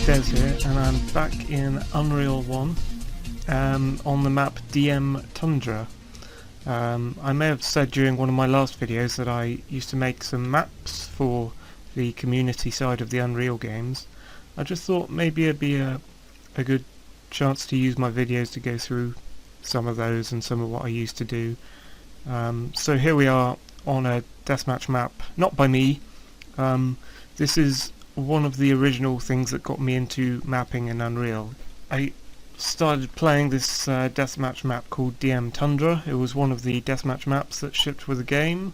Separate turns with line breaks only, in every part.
Des here, and I'm back in Unreal 1 on the map DM Tundra. I may have said during one of my last videos that I used to make some maps for the community side of the Unreal games. I just thought maybe it'd be a good chance to use my videos to go through some of those and some of what I used to do. So here we are on a deathmatch map, not by me. This is one of the original things that got me into mapping in Unreal. I started playing this deathmatch map called DM Tundra. It was one of the deathmatch maps that shipped with the game,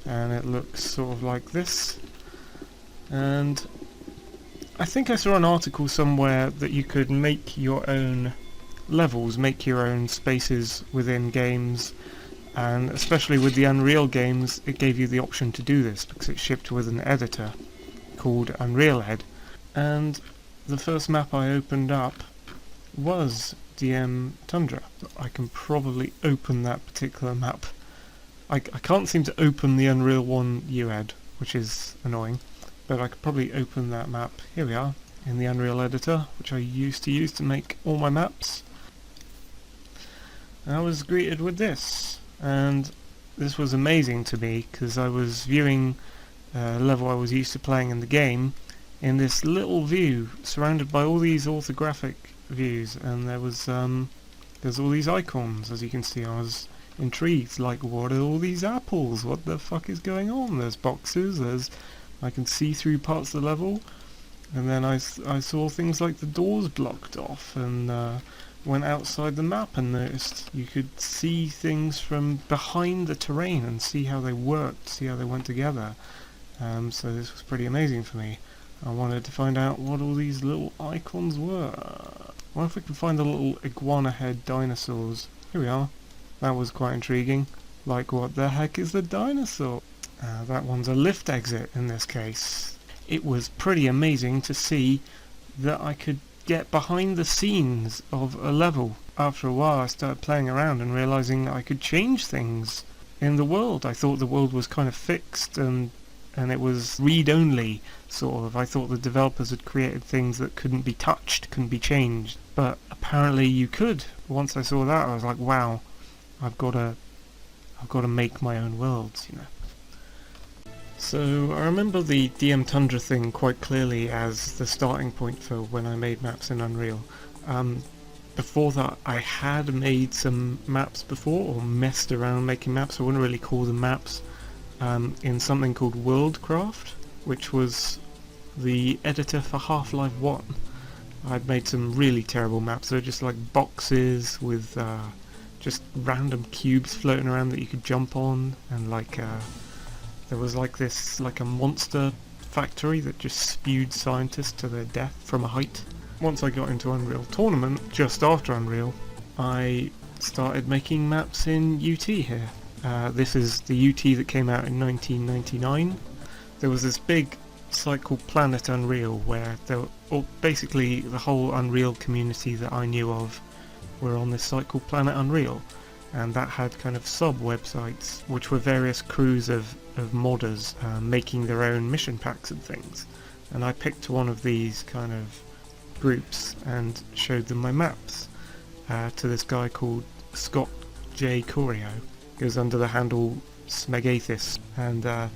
and it looks sort of like this. And I think I saw an article somewhere that you could make your own levels, make your own spaces within games, and especially with the Unreal games it gave you the option to do this because it shipped with an editor called Unreal Ed. And the first map I opened up was DM Tundra. I can probably open that particular map. I can't seem to open the Unreal 1 UED, which is annoying, but I could probably open that map. Here we are, in the Unreal editor, which I used to use to make all my maps. And I was greeted with this, and this was amazing to me because I was viewing a level I was used to playing in the game in this little view surrounded by all these orthographic views, and there's all these icons. As you can see, I was intrigued, like, what are all these apples? What the fuck is going on? There's boxes, I can see through parts of the level, and then I saw things like the doors blocked off, and went outside the map and noticed you could see things from behind the terrain and see how they worked, see how they went together. So this was pretty amazing for me. I wanted to find out what all these little icons were. I wonder if we can find the little iguana head dinosaurs. Here we are. That was quite intriguing. Like, what the heck is the dinosaur? That one's a lift exit in this case. It was pretty amazing to see that I could get behind the scenes of a level. After a while I started playing around and realising I could change things in the world. I thought the world was kind of fixed and it was read-only, sort of. I thought the developers had created things that couldn't be touched, couldn't be changed, but apparently you could. Once I saw that I was like, wow, I've got to make my own worlds, you know. So I remember the DM Tundra thing quite clearly as the starting point for when I made maps in Unreal. Before that I had made some maps before, or messed around making maps. I wouldn't really call them maps. In something called Worldcraft, which was the editor for Half-Life 1. I'd made some really terrible maps. They were just like boxes with just random cubes floating around that you could jump on, and there was like a monster factory that just spewed scientists to their death from a height. Once I got into Unreal Tournament, just after Unreal, I started making maps in UT here. This is the UT that came out in 1999. There was this big site called Planet Unreal where basically the whole Unreal community that I knew of were on this site called Planet Unreal, and that had kind of sub-websites which were various crews of modders making their own mission packs and things. And I picked one of these kind of groups and showed them my maps to this guy called Scott J. Corio. Goes under the handle Smegathis, and I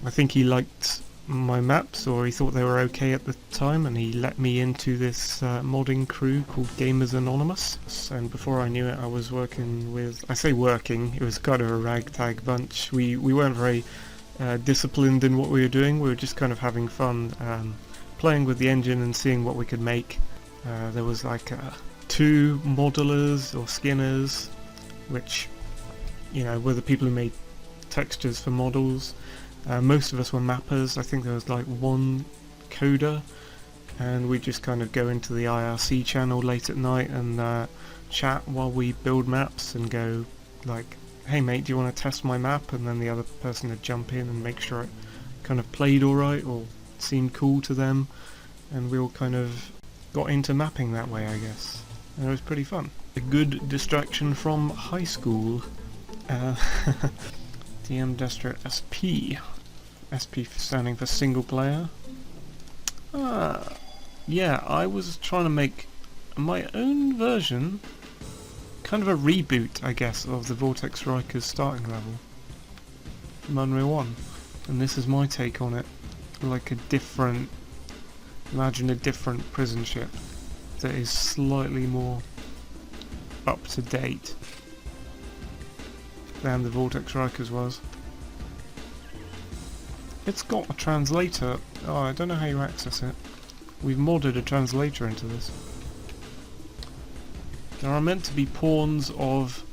think he liked my maps, or he thought they were okay at the time, and he let me into this modding crew called GamersAnonymous. And before I knew it, I was working with, I say working, it was kind of a ragtag bunch. We weren't very disciplined in what we were doing. We were just kind of having fun, playing with the engine and seeing what we could make. There was like 2 modelers or skinners, which, you know, were the people who made textures for models. Most of us were mappers. I think there was like 1 coder, and we just kind of go into the IRC channel late at night and chat while we build maps and go like, hey mate, do you want to test my map? And then the other person would jump in and make sure it kind of played alright or seemed cool to them, and we all kind of got into mapping that way, I guess. And it was pretty fun. A good distraction from high school. DM Destra SP. SP standing for single player. yeah, I was trying to make my own version, kind of a reboot, I guess, of the Vortex Rikers starting level from Unreal 1. And this is my take on it. Like a different, imagine a different prison ship that is slightly more up to date than the Vortex Rikers was. It's got a translator. Oh, I don't know how you access it. We've modded a translator into this. There are meant to be pawns of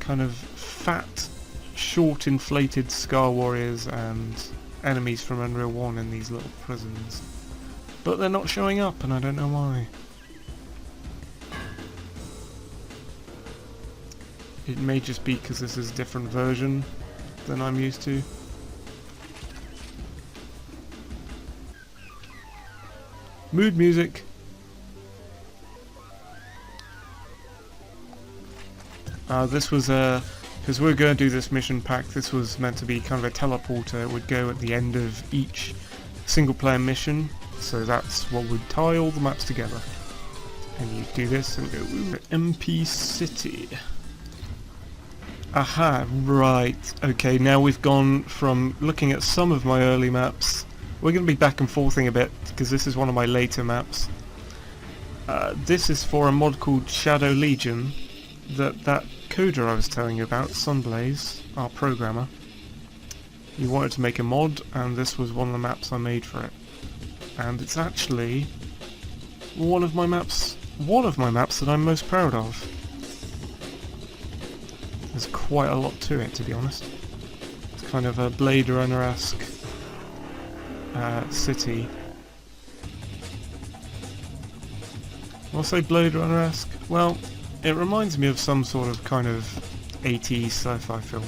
kind of fat, short inflated Scar Warriors and enemies from Unreal 1 in these little prisons. But they're not showing up and I don't know why. It may just be because this is a different version than I'm used to. Mood music. This was because we're going to do this mission pack, this was meant to be kind of a teleporter. It would go at the end of each single player mission, so that's what would tie all the maps together. And you do this and go MP City. Aha, right. Okay, now we've gone from looking at some of my early maps. We're going to be back and forthing a bit, because this is one of my later maps. This is for a mod called Shadow Legion, that coder I was telling you about, Sunblaze, our programmer. He wanted to make a mod, and this was one of the maps I made for it. And it's actually one of my maps that I'm most proud of. There's quite a lot to it, to be honest. It's kind of a Blade Runner-esque city. I'll say Blade Runner-esque. Well, it reminds me of some sort of kind of 80s sci-fi film.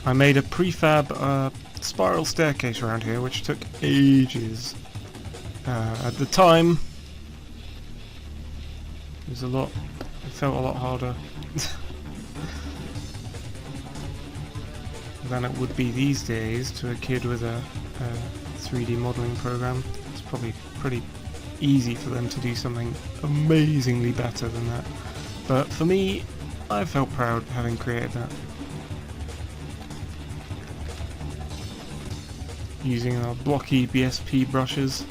I made a prefab spiral staircase around here, which took ages. At the time, it felt a lot harder than it would be these days to a kid with a 3D modelling program. It's probably pretty easy for them to do something amazingly better than that. But for me, I felt proud having created that. Using our blocky BSP brushes.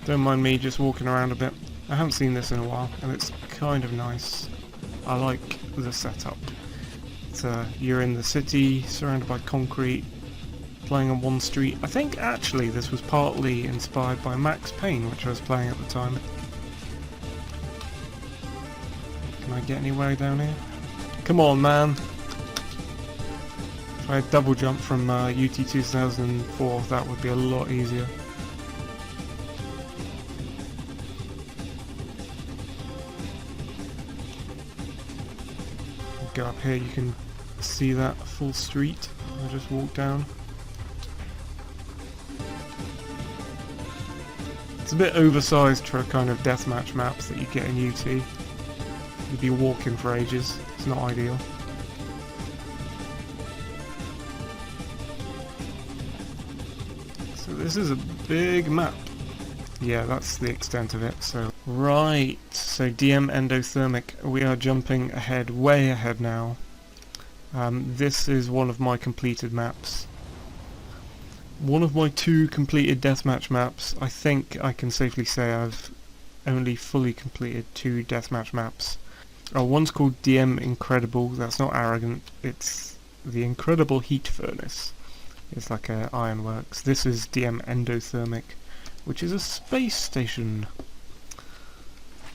Don't mind me just walking around a bit. I haven't seen this in a while, and it's kind of nice. I like the setup. It's, you're in the city, surrounded by concrete, playing on one street. I think actually this was partly inspired by Max Payne, which I was playing at the time. Can I get anywhere down here? Come on, man! If I had double jump from UT 2004, that would be a lot easier. Go up here, you can see that full street. I just walk down. It's a bit oversized for a kind of deathmatch maps that you get in UT. You'd be walking for ages. It's not ideal. So this is a big map. Yeah, that's the extent of it. So right, so DM Endothermic. We are jumping ahead, way ahead now. This is one of my completed maps. One of my 2 completed deathmatch maps. I think I can safely say I've only fully completed 2 deathmatch maps. One's called DM Incredible. That's not arrogant. It's the Incredible Heat Furnace. It's like a ironworks. This is DM Endothermic, which is a space station.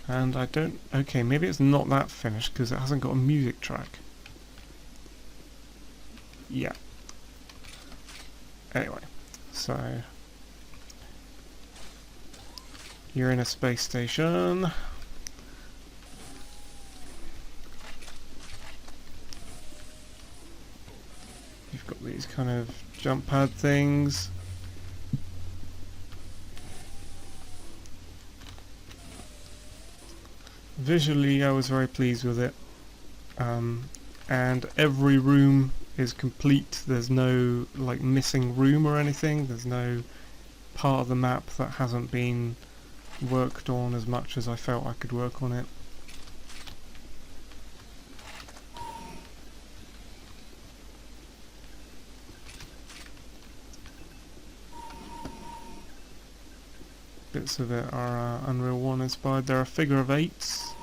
And I don't... Okay, maybe it's not that finished because it hasn't got a music track. Yeah. Anyway, so... You're in a space station. You've got these kind of jump pad things. Visually, I was very pleased with it. And every room is complete. There's no like missing room or anything. There's no part of the map that hasn't been worked on as much as I felt I could work on it. Bits of it are Unreal 1 inspired. There are figure of eights.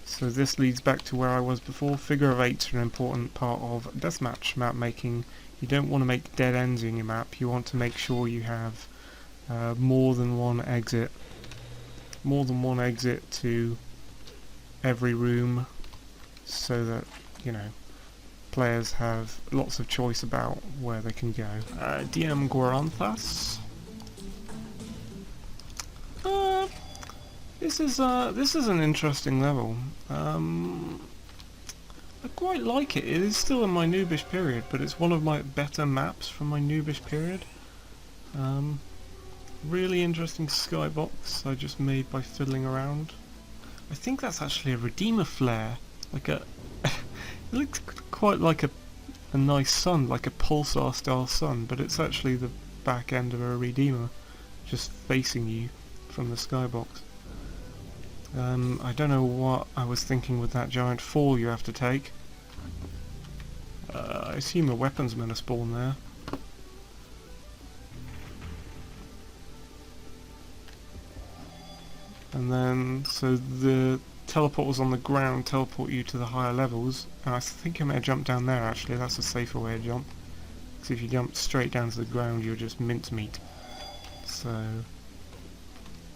So this leads back to where I was before. Figure of eights are an important part of deathmatch map making. You don't want to make dead ends in your map. You want to make sure you have more than one exit. More than one exit to every room, so that, you know, players have lots of choice about where they can go. DM Gore On Us. This is an interesting level. I quite like it. It is still in my noobish period, but it's one of my better maps from my noobish period. Really interesting skybox I just made by fiddling around. I think that's actually a Redeemer flare. Like a, it looks quite like a nice sun, like a pulsar style sun, but it's actually the back end of a Redeemer, just facing you from the skybox. I don't know what I was thinking with that giant fall you have to take. I assume a weaponsman are spawned there. And then, so the teleporters on the ground teleport you to the higher levels. And I think I may have jumped down there actually, that's a safer way to jump. Because if you jump straight down to the ground, you're just mincemeat. So,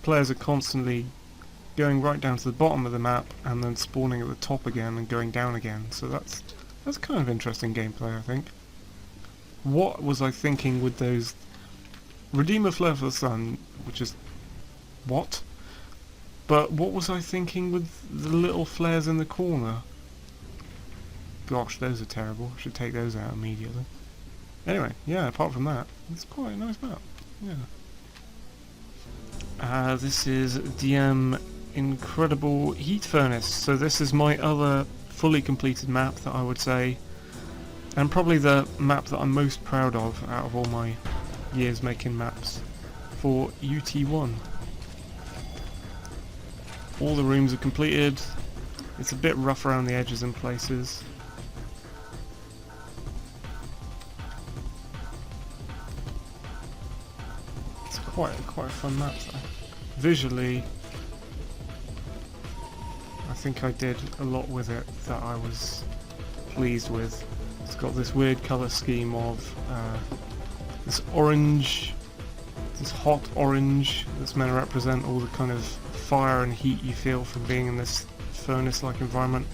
players are constantly going right down to the bottom of the map and then spawning at the top again and going down again. So that's kind of interesting gameplay, I think. What was I thinking with those Redeemer Flare for the Sun, which is what? But what was I thinking with the little flares in the corner? Gosh, those are terrible. I should take those out immediately. Anyway, yeah, apart from that, it's quite a nice map. Yeah. This is DM Incredible Heat Furnace. So this is my other fully completed map that I would say, and probably the map that I'm most proud of out of all my years making maps for UT1. All the rooms are completed. It's a bit rough around the edges in places. It's quite a fun map though. Visually, I think I did a lot with it that I was pleased with. It's got this weird colour scheme of this orange, this hot orange that's meant to represent all the kind of fire and heat you feel from being in this furnace-like environment,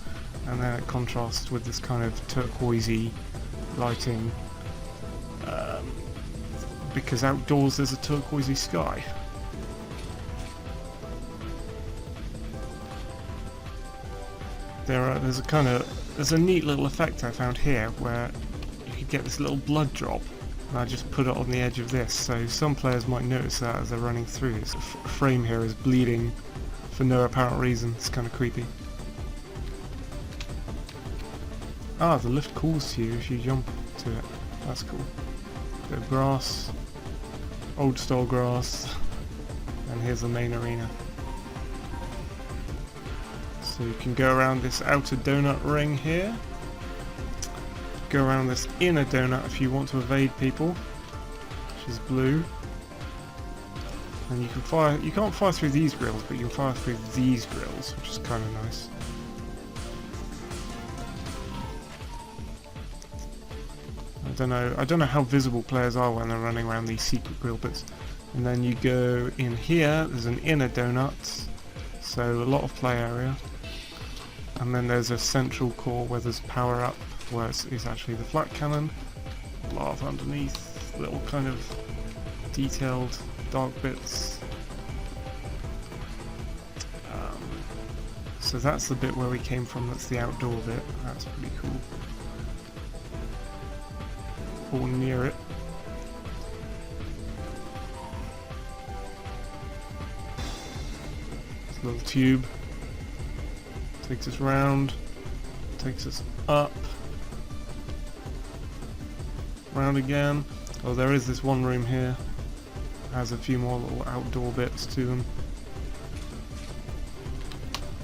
and then it contrasts with this kind of turquoisey lighting, because outdoors there's a turquoisey sky. There's a neat little effect I found here where you could get this little blood drop, and I just put it on the edge of this, so some players might notice that as they're running through. This frame here is bleeding for no apparent reason. It's kind of creepy. Ah, the lift calls to you if you jump to it. That's cool. Bit of grass, old style grass, and here's the main arena. So you can go around this outer donut ring here, go around this inner donut if you want to evade people, which is blue. And you can fire, you can't fire through these grills, but you can fire through these grills, which is kind of nice. I don't know how visible players are when they're running around these secret grill bits. And then you go in here, there's an inner donut, so a lot of play area. And then there's a central core where there's power up, where it's actually the flat cannon. Lava underneath, little kind of detailed dark bits. So that's the bit where we came from, that's the outdoor bit. That's pretty cool. All near it. This little tube takes us round, takes us up, round again. Oh, there is this one room here. Has a few more little outdoor bits to them.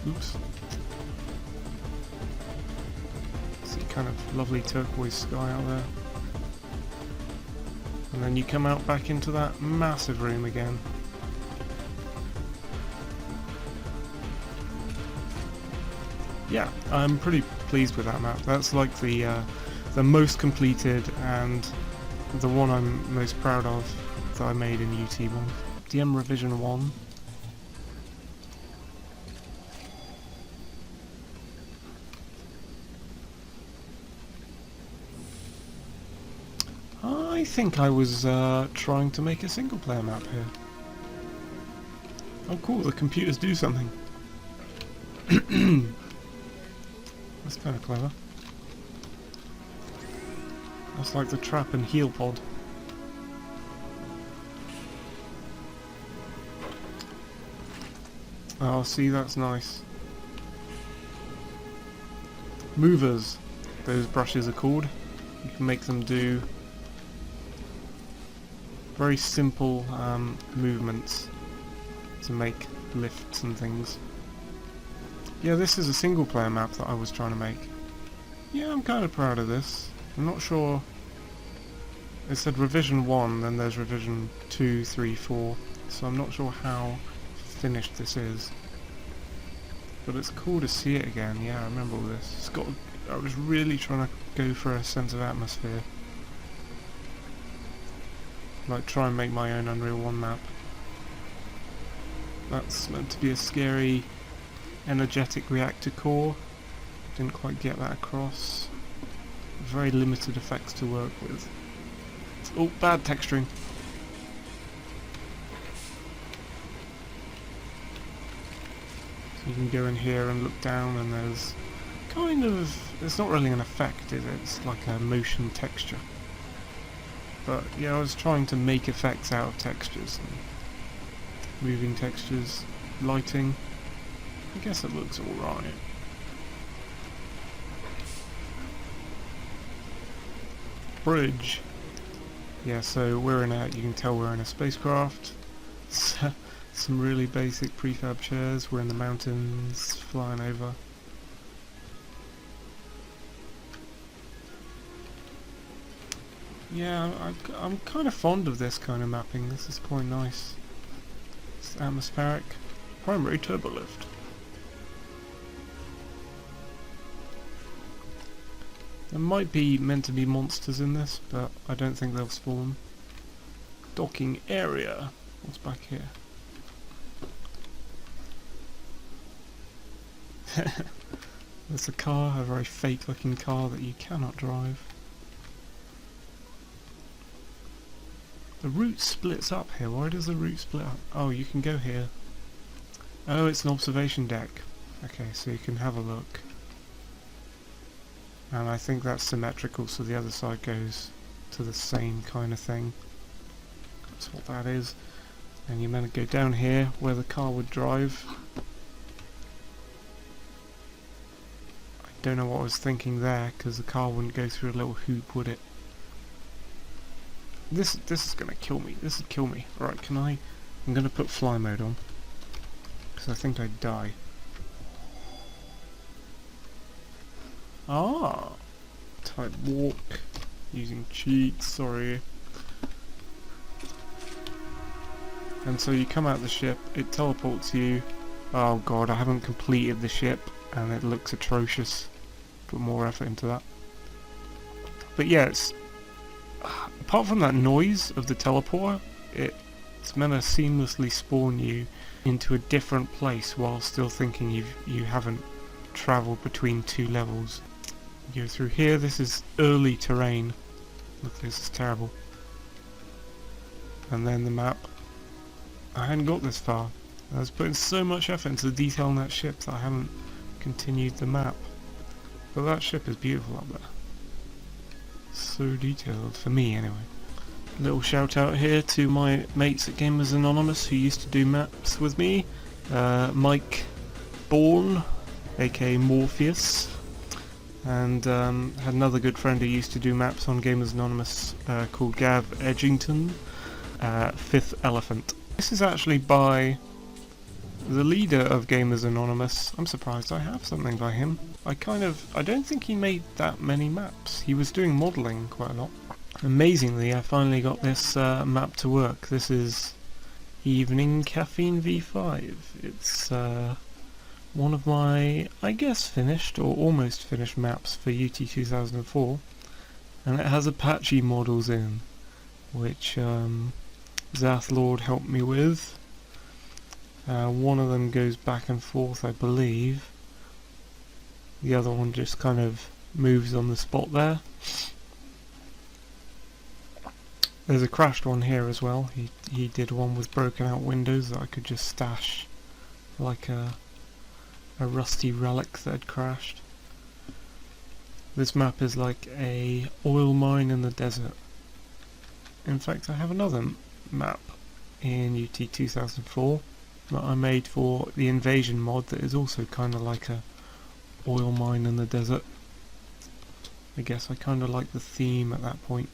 Oops. See kind of lovely turquoise sky out there. And then you come out back into that massive room again. Yeah, I'm pretty pleased with that map. That's like the most completed and the one I'm most proud of that I made in UT1. DM Revision 1. I think I was trying to make a single player map here. Oh cool, the computers do something. That's kind of clever. That's like the trap and heal pod. Oh, see, that's nice. Movers, those brushes are called. You can make them do very simple movements to make lifts and things. Yeah, this is a single player map that I was trying to make. Yeah, I'm kind of proud of this. I'm not sure. It said revision 1, then there's revision 2, 3, 4. So I'm not sure how finished this is. But it's cool to see it again. Yeah, I remember all this. It's got. I was really trying to go for a sense of atmosphere. Like try and make my own Unreal 1 map. That's meant to be a scary energetic reactor core. Didn't quite get that across. Very limited effects to work with. Oh, bad texturing. So you can go in here and look down and there's kind of... It's not really an effect, is it? It's like a motion texture. But yeah, I was trying to make effects out of textures. And moving textures, lighting. I guess it looks alright. Bridge. Yeah, so we're in a, you can tell we're in a spacecraft. Some really basic prefab chairs. We're in the mountains, flying over. Yeah, I'm kind of fond of this kind of mapping. This is quite nice. It's atmospheric. Primary turbolift. There might be meant to be monsters in this, but I don't think they'll spawn. Docking area. What's back here? There's a car, a very fake looking car that you cannot drive. The route splits up here. Why does the route split up? Oh, you can go here. Oh, it's an observation deck. Okay, so you can have a look. And I think that's symmetrical, so the other side goes to the same kind of thing. That's what that is. And you're meant to go down here where the car would drive. I don't know what I was thinking there, because the car wouldn't go through a little hoop, would it? This is gonna kill me. This would kill me. Alright, can I... I'm gonna put fly mode on, because I think I'd die. Ah! Type walk. Using cheats, sorry. And so you come out of the ship, it teleports you. Oh god, I haven't completed the ship, and it looks atrocious. Put more effort into that. But yeah, it's... apart from that noise of the teleporter, it's meant to seamlessly spawn you into a different place while still thinking you haven't travelled between two levels. You go through here, this is early terrain. Look, this is terrible. And then the map. I hadn't got this far. I was putting so much effort into the detail on that ship that I haven't continued the map. But that ship is beautiful up there. So detailed, for me anyway. Little shout out here to my mates at Gamers Anonymous who used to do maps with me. Mike Bourne, aka Morpheus, and had another good friend who used to do maps on Gamers Anonymous called Gav Edgington, Fifth Elephant. This is actually by the leader of Gamers Anonymous. I'm surprised I have something by him. I don't think he made that many maps. He was doing modelling quite a lot. Amazingly, I finally got this map to work. This is Evening Caffeine V5. It's one of my, I guess, finished or almost finished maps for UT 2004, and it has Apache models in, which Zathlord helped me with. One of them goes back and forth, I believe. The other one just kind of moves on the spot there. There's a crashed one here as well. He did one with broken out windows that I could just stash like a rusty relic that had crashed. This map is like a oil mine in the desert. In fact, I have another map in UT 2004 that I made for the Invasion mod that is also kind of like a oil mine in the desert. I guess I kind of like the theme at that point.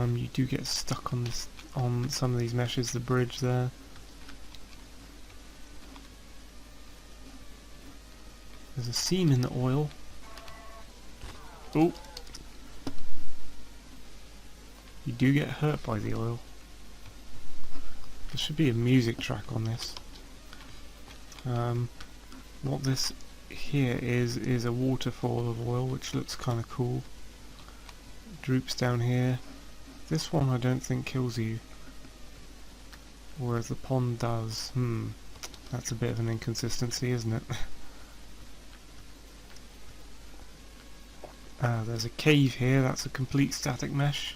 You do get stuck on some of these meshes, the bridge there. There's a seam in the oil. Oh! You do get hurt by the oil. There should be a music track on this. What this here is a waterfall of oil, which looks kind of cool. It droops down here. This one I don't think kills you, whereas the pond does. That's a bit of an inconsistency, isn't it? There's a cave here, that's a complete static mesh.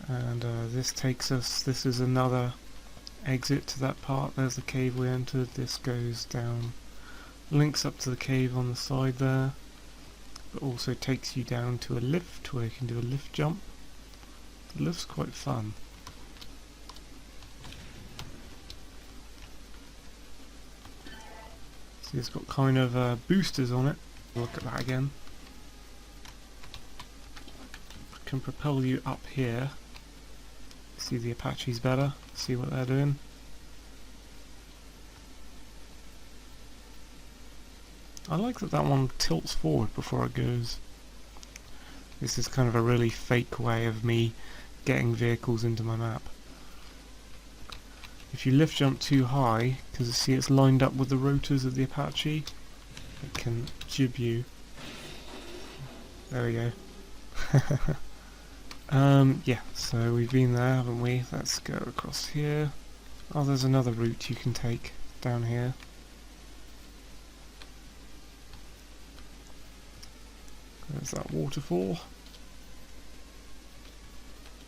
And this takes us, this is another exit to that part. There's the cave we entered. This goes down, links up to the cave on the side there, but also takes you down to a lift where you can do a lift jump. The lift's quite fun. See, it's got kind of boosters on it. Look at that again. Can propel you up here. See the Apaches better, see what they're doing. I like that one tilts forward before it goes. This is kind of a really fake way of me getting vehicles into my map. If you lift jump too high, because you see it's lined up with the rotors of the Apache, it can jib you. There we go. Yeah, so we've been there, haven't we? Let's go across here. Oh, there's another route you can take down here. There's that waterfall.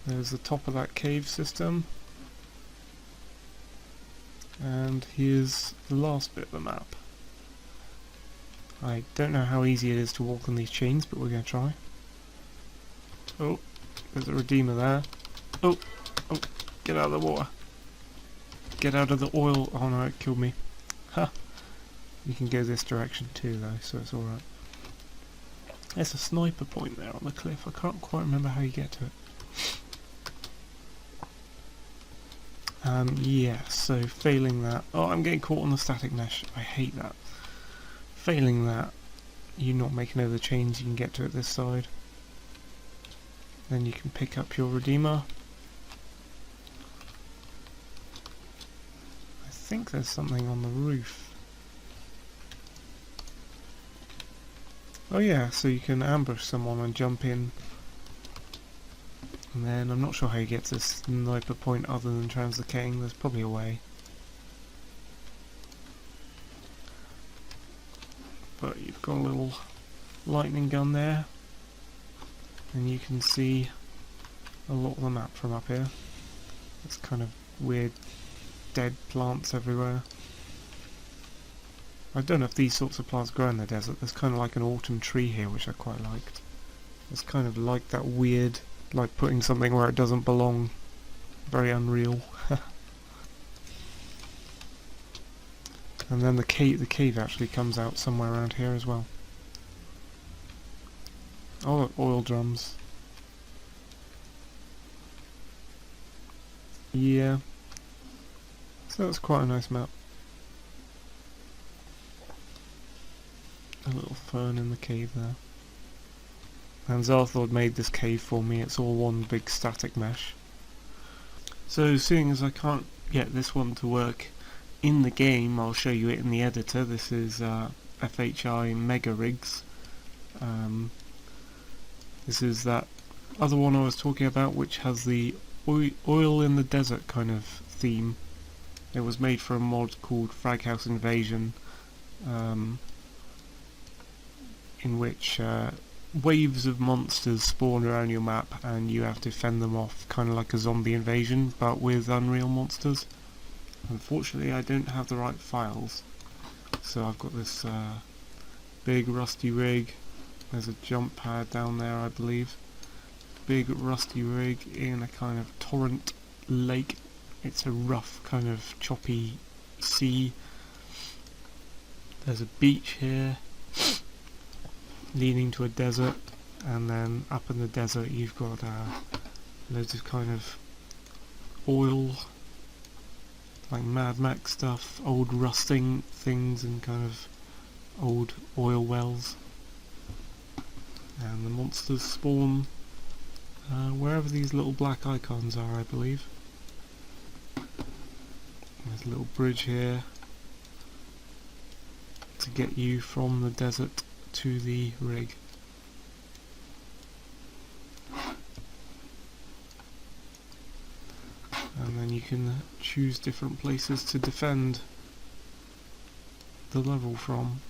There's the top of that cave system. And here's the last bit of the map. I don't know how easy it is to walk on these chains, but we're going to try. Oh, there's a redeemer there. Oh, get out of the water. Get out of the oil. Oh no, it killed me. Ha! You can go this direction too though, so it's alright. There's a sniper point there on the cliff. I can't quite remember how you get to it. Yeah, so failing that... Oh, I'm getting caught on the static mesh. I hate that. Failing that, you not making over the chains, you can get to it this side. Then you can pick up your redeemer. I think there's something on the roof. Oh yeah, so you can ambush someone and jump in. And then I'm not sure how you get to this sniper point other than translocating. There's probably a way. but you've got a little lightning gun there, and you can see a lot of the map from up here. It's kind of weird dead plants everywhere. I don't know if these sorts of plants grow in the desert. There's kind of like an autumn tree here, which I quite liked. It's kind of like that weird, like putting something where it doesn't belong. Very unreal. And then the cave actually comes out somewhere around here as well. Oh, oil drums. Yeah. So that's quite a nice map. A little fern in the cave there. And Zarthord made this cave for me. It's all one big static mesh. So seeing as I can't get this one to work in the game, I'll show you it in the editor. This is FHI Mega Rigs. This is that other one I was talking about, which has the oil in the desert kind of theme. It was made for a mod called Fraghouse Invasion, in which waves of monsters spawn around your map and you have to fend them off, kind of like a zombie invasion, but with Unreal monsters. Unfortunately, I don't have the right files, so I've got this big rusty rig. There's a jump pad down there, I believe. Big rusty rig in a kind of torrent lake. It's a rough kind of choppy sea. There's a beach here leading to a desert, and then up in the desert you've got loads of kind of oil, like Mad Max stuff, old rusting things and kind of old oil wells. And the monsters spawn wherever these little black icons are, I believe. There's a little bridge here to get you from the desert to the rig. And then you can choose different places to defend the level from.